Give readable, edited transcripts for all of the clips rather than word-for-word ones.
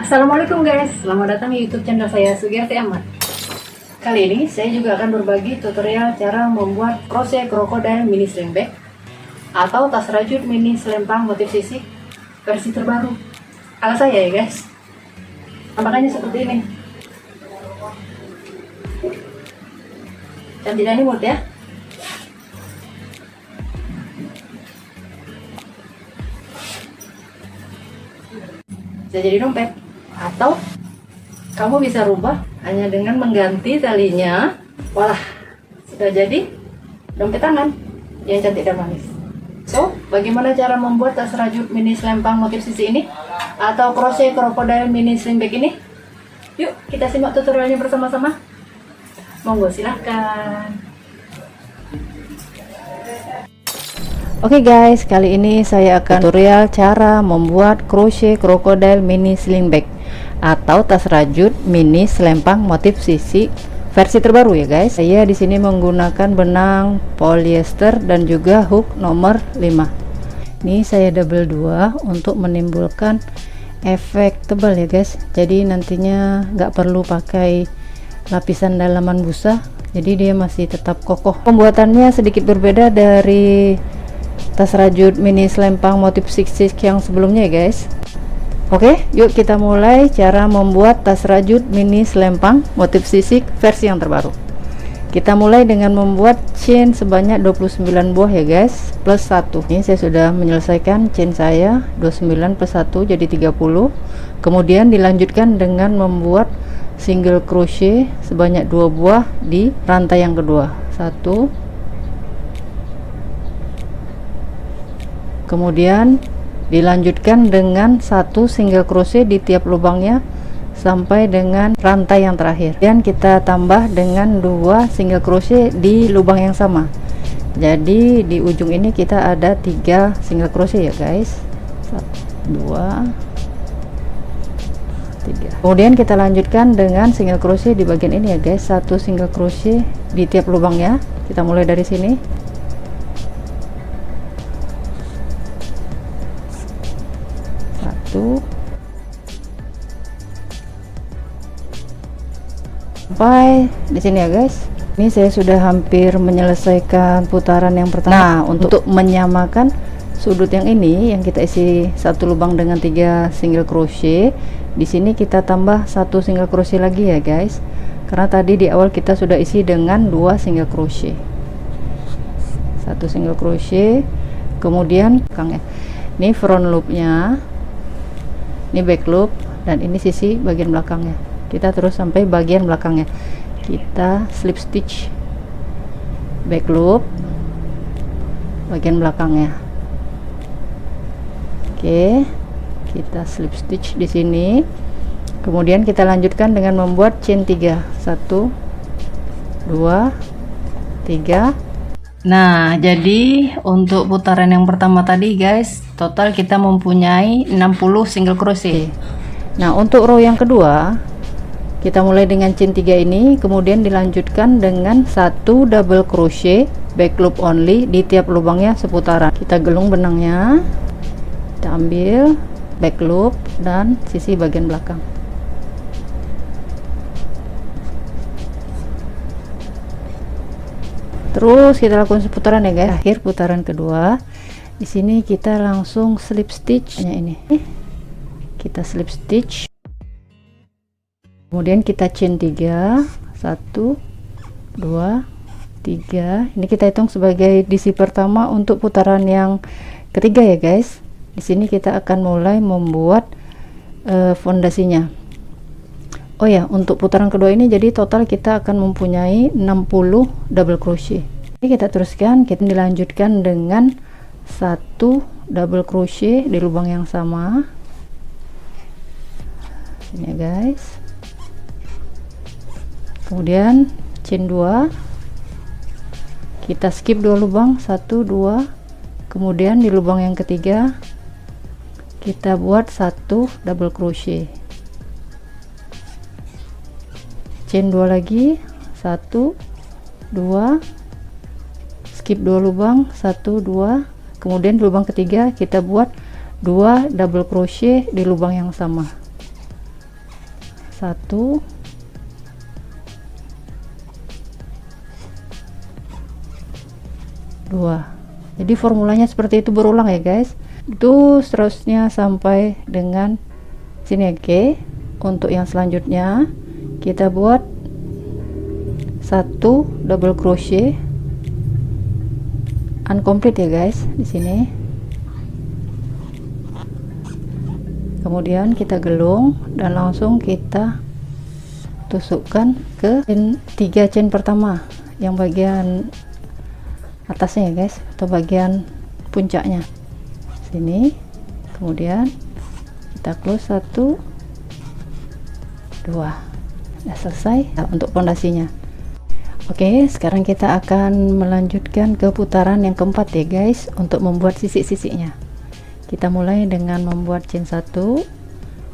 Assalamualaikum guys, selamat datang di YouTube channel saya Sugiyarti Ahmad. Kali ini saya juga akan berbagi tutorial cara membuat crochet crocodile mini sling bag atau tas rajut mini selempang motif sisik versi terbaru ala saya ya guys. Tampakannya seperti ini. Cantik dan imut ya. Bisa jadi dompet, atau kamu bisa rubah hanya dengan mengganti talinya. Wah, sudah jadi dompet tangan yang cantik dan manis. So, bagaimana cara membuat tas rajut mini selempang motif sisi ini atau crochet crocodile mini sling bag ini? Yuk kita simak tutorialnya bersama-sama. Monggo silahkan. Oke guys, kali ini saya akan tutorial cara membuat crochet crocodile mini sling bag atau tas rajut mini selempang motif sisi versi terbaru ya guys. Saya di sini menggunakan benang polyester dan juga hook nomor 5. Ini saya double 2 untuk menimbulkan efek tebal ya guys. Jadi nantinya nggak perlu pakai lapisan dalaman busa, jadi dia masih tetap kokoh. Pembuatannya sedikit berbeda dari tas rajut mini selempang motif sisik yang sebelumnya ya guys. Oke, yuk kita mulai cara membuat tas rajut mini selempang motif sisik versi yang terbaru. Kita mulai dengan membuat chain sebanyak 29 buah ya guys, plus 1. Ini saya sudah menyelesaikan chain saya 29 plus 1 jadi 30. Kemudian dilanjutkan dengan membuat single crochet sebanyak 2 buah di rantai yang kedua. 1, kemudian dilanjutkan dengan 1 single crochet di tiap lubangnya sampai dengan rantai yang terakhir, dan kita tambah dengan 2 single crochet di lubang yang sama. Jadi di ujung ini kita ada 3 single crochet ya guys. 1 2 3. Kemudian kita lanjutkan dengan single crochet di bagian ini ya guys, 1 single crochet di tiap lubangnya. Kita mulai dari sini. 1 sampai di sini ya guys. Ini saya sudah hampir menyelesaikan putaran yang pertama. Nah, untuk menyamakan sudut yang ini yang kita isi 1 lubang dengan 3 single crochet, di sini kita tambah 1 single crochet lagi ya guys, karena tadi di awal kita sudah isi dengan 2 single crochet. 1 single crochet, kemudian belakangnya. Ini front loopnya, ini back loop, dan ini sisi bagian belakangnya. Kita terus sampai bagian belakangnya. Kita slip stitch back loop bagian belakangnya. Oke, kita slip stitch di sini. Kemudian kita lanjutkan dengan membuat chain 3. 1 2 3. Nah, jadi untuk putaran yang pertama tadi guys, total kita mempunyai 60 single crochet. Nah, untuk row yang kedua kita mulai dengan chain 3 ini, kemudian dilanjutkan dengan 1 double crochet back loop only di tiap lubangnya seputaran. Kita gelung benangnya, kita ambil back loop dan sisi bagian belakang. Terus kita lakukan seputaran ya guys. Akhir putaran kedua, di sini kita langsung slip stitch ini. Kita slip stitch, kemudian kita chain 3. 1 2 3. Ini kita hitung sebagai disi pertama untuk putaran yang ketiga ya guys. Di sini kita akan mulai membuat fondasinya. Oh ya, untuk putaran kedua ini jadi total kita akan mempunyai 60 double crochet. Ini kita teruskan, kita dilanjutkan dengan 1 double crochet di lubang yang sama. Sini ya guys. Kemudian chain 2. Kita skip 2 lubang, 1 2. Kemudian di lubang yang ketiga kita buat 1 double crochet. Chain 2 lagi, 1 2, skip 2 lubang, 1 2, kemudian di lubang ketiga kita buat 2 double crochet di lubang yang sama. 1, 2. Jadi formulanya seperti itu berulang ya guys, itu seterusnya sampai dengan sini. Oke, untuk yang selanjutnya kita buat 1 double crochet uncomplete ya guys di sini. Kemudian kita gelung dan langsung kita tusukkan ke 3 chain pertama yang bagian atasnya ya guys, atau bagian puncaknya sini. Kemudian kita close 1, 2. Sudah selesai untuk pondasinya. Oke, sekarang kita akan melanjutkan ke putaran yang keempat ya guys, untuk membuat sisik-sisiknya. Kita mulai dengan membuat chain 1,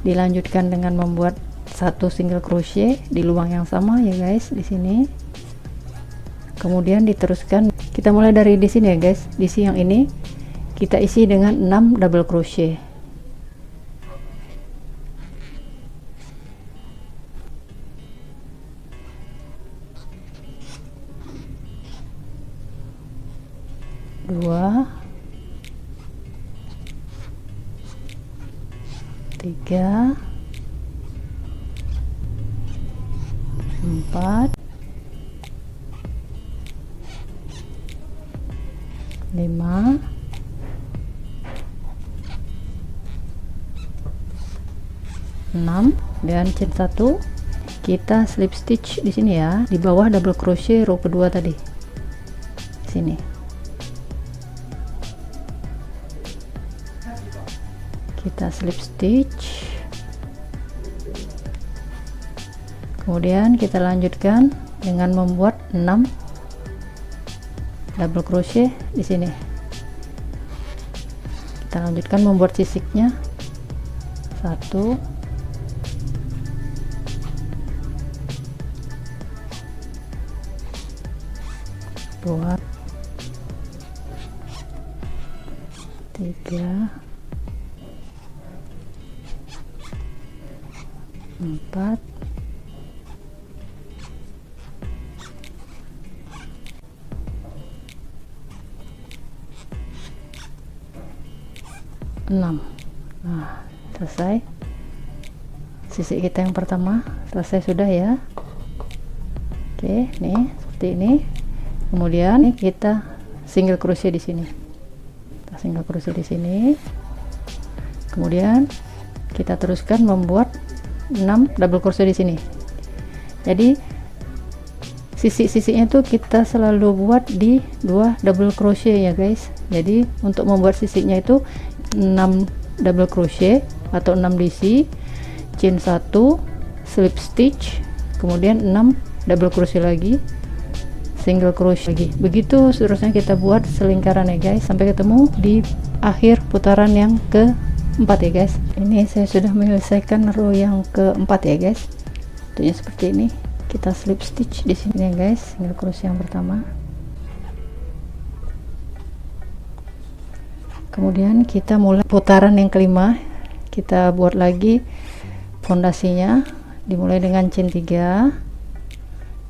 dilanjutkan dengan membuat 1 single crochet di lubang yang sama ya guys di sini. Kemudian diteruskan, kita mulai dari di sini ya guys, di sini yang ini kita isi dengan 6 double crochet. Dua, 3, 4, 5, 6, dan chain 1 kita slip stitch di sini ya, di bawah double crochet row kedua tadi di sini. Kita slip stitch, kemudian kita lanjutkan dengan membuat 6 double crochet di sini. Kita lanjutkan membuat sisiknya, 1, 2, 3, 4, 6. Nah, selesai sisik kita yang pertama, selesai sudah ya. Oke, nih seperti ini. Kemudian kita single crochet di sini. Kita single crochet di sini. Kemudian kita teruskan membuat 6 double crochet di sini. Jadi sisik-sisiknya tuh kita selalu buat di 2 double crochet ya guys. Jadi untuk membuat sisiknya itu 6 double crochet atau 6 DC, chain 1, slip stitch, kemudian 6 double crochet lagi, single crochet lagi. Begitu seterusnya kita buat selingkaran ya guys, sampai ketemu di akhir putaran yang keempat ya guys. Ini saya sudah menyelesaikan row yang keempat ya guys. Bentuknya seperti ini. Kita slip stitch di sini ya guys, single crochet yang pertama. Kemudian kita mulai putaran yang kelima, kita buat lagi fondasinya, dimulai dengan chain 3,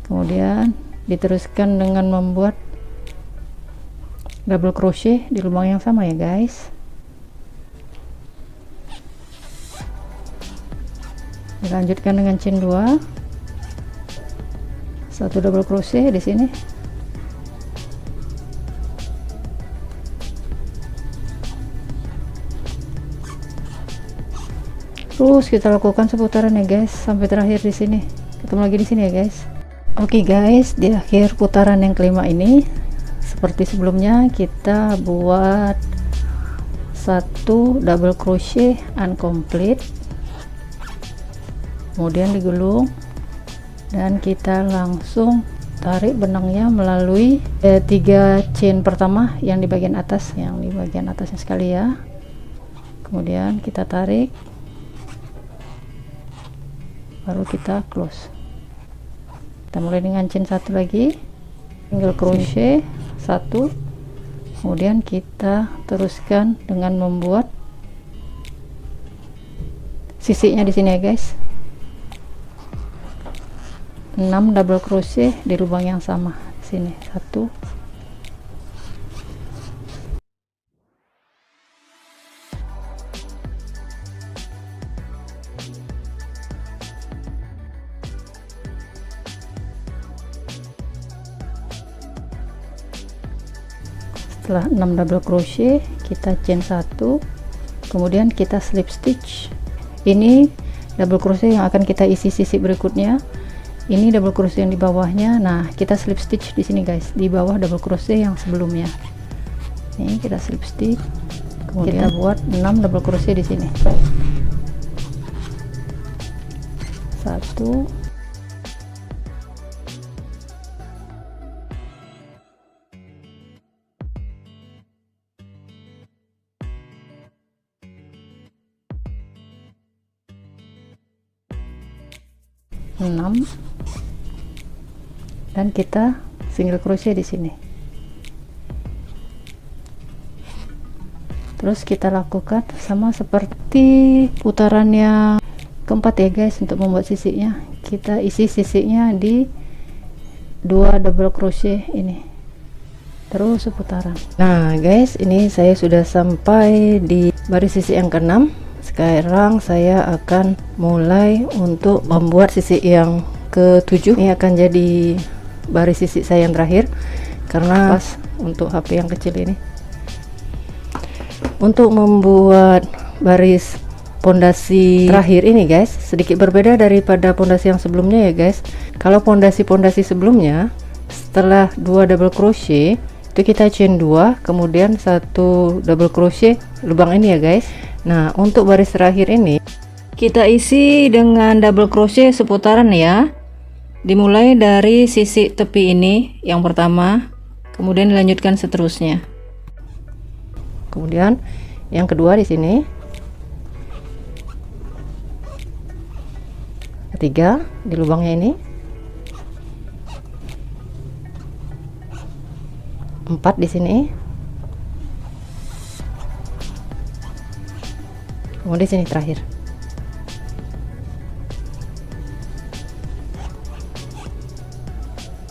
kemudian diteruskan dengan membuat double crochet di lubang yang sama ya guys. Dilanjutkan dengan chain 2, 1 double crochet di sini. Terus kita lakukan seputaran ya guys sampai terakhir di sini. Ketemu lagi di sini ya guys. Oke guys, di akhir putaran yang kelima ini seperti sebelumnya kita buat 1 double crochet uncomplete, kemudian digulung dan kita langsung tarik benangnya melalui 3 chain pertama yang di bagian atas, atasnya sekali ya. Kemudian kita tarik, baru kita close. Kita mulai dengan chain 1 lagi, single crochet 1, kemudian kita teruskan dengan membuat sisiknya di sini ya guys. 6 double crochet di lubang yang sama. Sini 1, setelah 6 double crochet kita chain 1, kemudian kita slip stitch. Ini double crochet yang akan kita isi sisi berikutnya. Ini double crochet yang di bawahnya. Nah, kita slip stitch di sini guys, di bawah double crochet yang sebelumnya. Ini kita slip stitch, kemudian kita buat 6 double crochet di sini. 1, 6, dan kita single crochet di sini. Terus kita lakukan sama seperti putaran yang keempat ya guys. Untuk membuat sisinya, kita isi sisinya di 2 double crochet ini, terus seputaran. Nah guys, ini saya sudah sampai di baris sisi yang ke-6. Sekarang saya akan mulai untuk membuat sisi yang ke-7. Ini akan jadi baris sisi saya yang terakhir karena pas untuk HP yang kecil ini. Untuk membuat baris pondasi terakhir ini guys, sedikit berbeda daripada pondasi yang sebelumnya ya guys. Kalau pondasi sebelumnya, setelah 2 double crochet itu kita chain 2, kemudian 1 double crochet lubang ini ya guys. Nah, untuk baris terakhir ini kita isi dengan double crochet seputaran ya. Dimulai dari sisi tepi ini yang pertama, kemudian dilanjutkan seterusnya. Kemudian yang kedua di sini, ketiga di lubangnya ini, 4 di sini, kemudian di sini terakhir.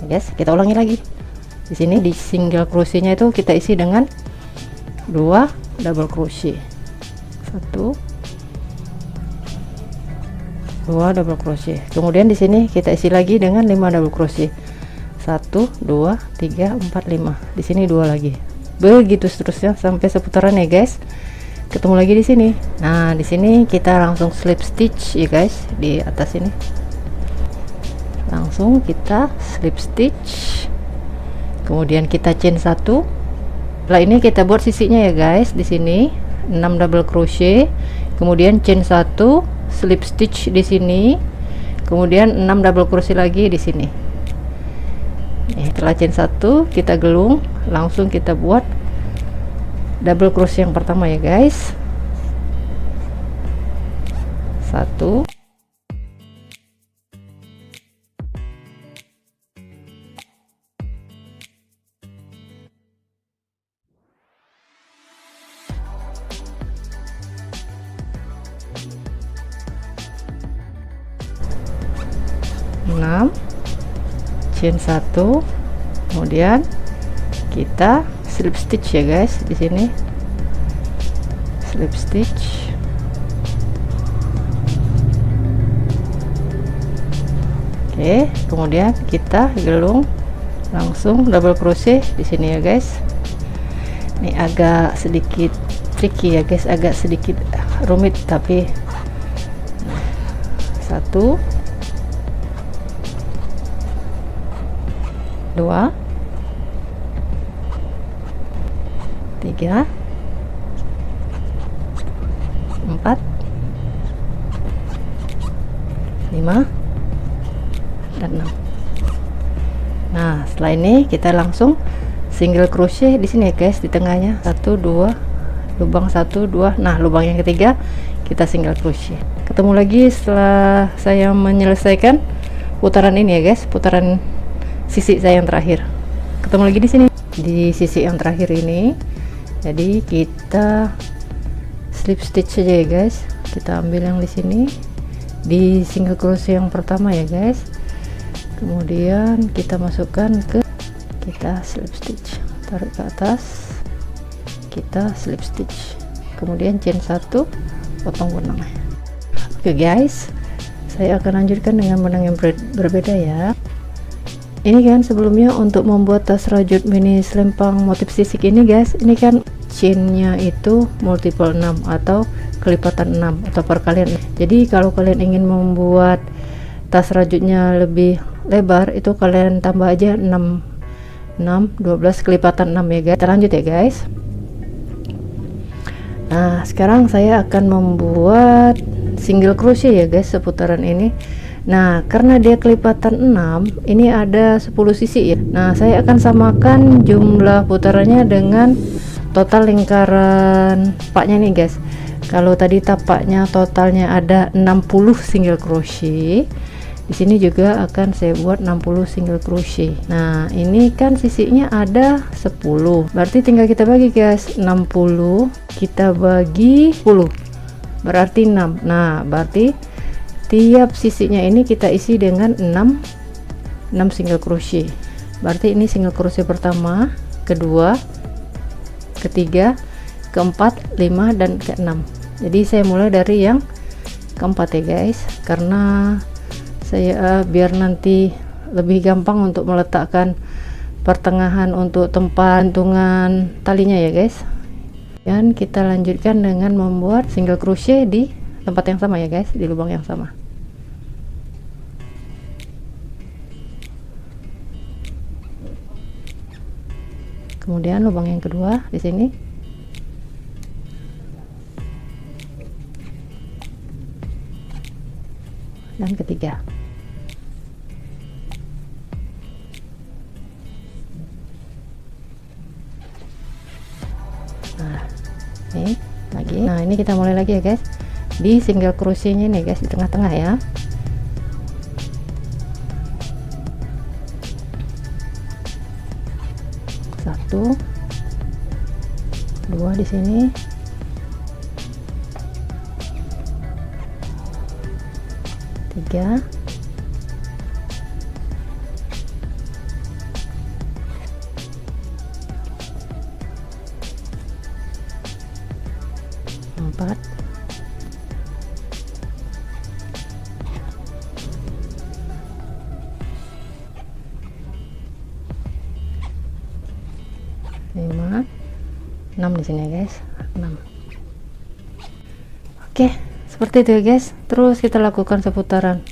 Guys, kita ulangi lagi. Di sini di single crochetnya itu kita isi dengan 2 double crochet, 1, 2 double crochet. Kemudian di sini kita isi lagi dengan 5 double crochet, 1, 2, 3, 4, 5. Di sini 2 lagi. Begitu seterusnya sampai seputaran ya guys. Ketemu lagi di sini. Nah, di sini kita langsung slip stitch ya guys, di atas ini. Langsung kita slip stitch. Kemudian kita chain 1. Setelah ini kita buat sisinya ya guys. Di sini 6 double crochet, kemudian chain 1, slip stitch di sini, kemudian 6 double crochet lagi di sini. Setelah chain 1 kita gelung, langsung kita buat double crochet yang pertama ya guys. 1, 6, chain 1, kemudian kita slip stitch ya guys. Di sini slip stitch, oke, kemudian kita gelung, langsung double crochet di sini ya guys. Ini agak sedikit tricky ya guys, agak sedikit rumit, tapi 1, 2, 3, 4, 5, dan 6. Nah, setelah ini kita langsung single crochet di sini ya guys, di tengahnya 1, 2, lubang 1, 2. Nah, lubang yang ketiga kita single crochet. Ketemu lagi setelah saya menyelesaikan putaran ini ya guys, putaran sisi saya yang terakhir. Ketemu lagi di sini di sisi yang terakhir ini. Jadi kita slip stitch saja ya guys. Kita ambil yang di sini di single crochet yang pertama ya guys. kemudian kita masukkan ke, kita slip stitch, tarik ke atas, kita slip stitch, kemudian chain 1, potong benangnya. Oke guys, saya akan lanjutkan dengan benang yang berbeda ya. Ini kan sebelumnya untuk membuat tas rajut mini selempang motif sisik ini guys, ini kan chainnya itu multiple 6 atau kelipatan 6 atau perkalian. Jadi kalau kalian ingin membuat tas rajutnya lebih lebar, itu kalian tambah aja 6 12 kelipatan 6 ya guys. Kita lanjut ya guys. Nah sekarang saya akan membuat single crochet ya guys seputaran ini. Nah karena dia kelipatan 6, ini ada 10 sisi ya. Nah saya akan samakan jumlah putarannya dengan total lingkaran tapaknya nih guys. Kalau tadi tapaknya totalnya ada 60 single crochet, di sini juga akan saya buat 60 single crochet. Nah ini kan sisinya ada 10, berarti tinggal kita bagi guys, 60 kita bagi 10 berarti 6. Nah berarti tiap sisinya ini kita isi dengan 6 single crochet. Berarti ini single crochet pertama, kedua, ketiga, keempat, 5 dan keenam. Jadi saya mulai dari yang keempat ya guys, karena saya biar nanti lebih gampang untuk meletakkan pertengahan untuk tempat gantungan talinya ya guys. Dan kita lanjutkan dengan membuat single crochet di tempat yang sama ya guys, di lubang yang sama. Kemudian lubang yang kedua di sini, dan ketiga. Nah ini lagi, nah ini kita mulai lagi ya guys, di single crochetnya nih guys, di tengah-tengah ya. Satu, dua di sini, tiga, empat, lima, 6 di sini ya guys, 6. Oke, seperti itu ya guys. Terus kita lakukan seputaran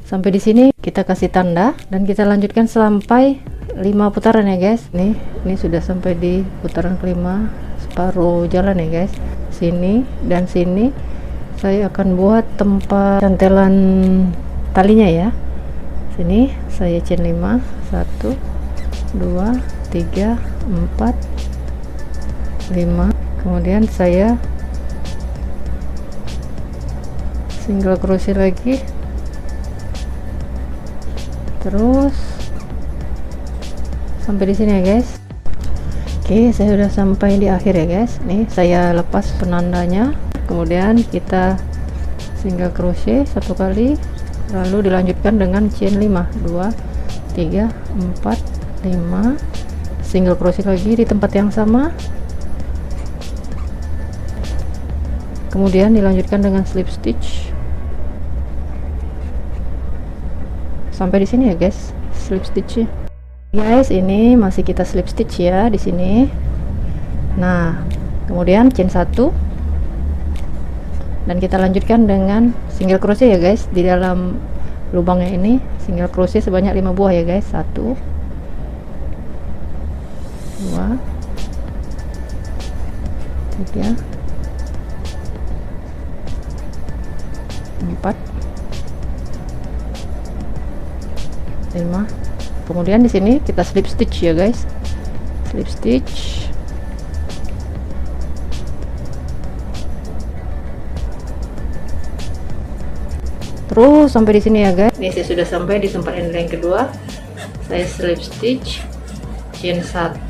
sampai di sini, kita kasih tanda dan kita lanjutkan sampai 5 putaran ya guys. Ini sudah sampai di putaran kelima, separuh jalan ya guys. Sini dan sini saya akan buat tempat cantelan talinya ya. Sini saya chain 5, 1 2 3 4 5, kemudian saya single crochet lagi, terus sampai di sini ya guys. Oke, saya sudah sampai di akhir ya guys. Nih saya lepas penandanya, kemudian kita single crochet 1 kali, lalu dilanjutkan dengan chain 5, 2 3 4 5, single crochet lagi di tempat yang sama, kemudian dilanjutkan dengan slip stitch sampai di sini ya guys, slip stitch guys. Ini masih kita slip stitch ya di sini. Nah kemudian chain 1 dan kita lanjutkan dengan single crochet ya guys. Di dalam lubangnya ini single crochet sebanyak 5 buah ya guys. 1 2 3 4 5, kemudian di sini kita slip stitch ya guys, slip stitch, terus sampai di sini ya guys. Ini saya sudah sampai di tempat yang kedua, saya slip stitch, chain 1,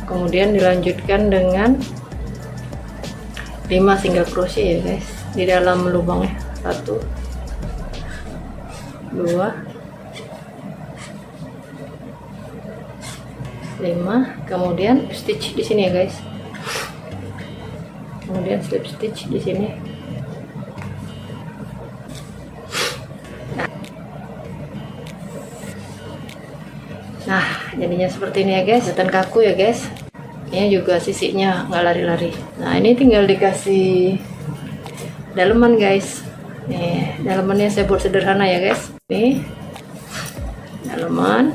kemudian dilanjutkan dengan 5 single crochet ya guys di dalam lubangnya. 1 2 5, kemudian stitch di sini ya guys, kemudian slip stitch di sini. Nah, jadinya seperti ini ya guys, kelihatan kaku ya guys. Ini juga sisinya nggak lari-lari. Nah, ini tinggal dikasih daleman guys. Nih, dalemannya saya buat sederhana ya guys. Nih, daleman.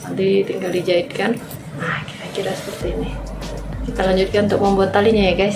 Nanti tinggal dijahitkan. Nah, kira-kira seperti ini. Kita lanjutkan untuk membuat talinya ya guys.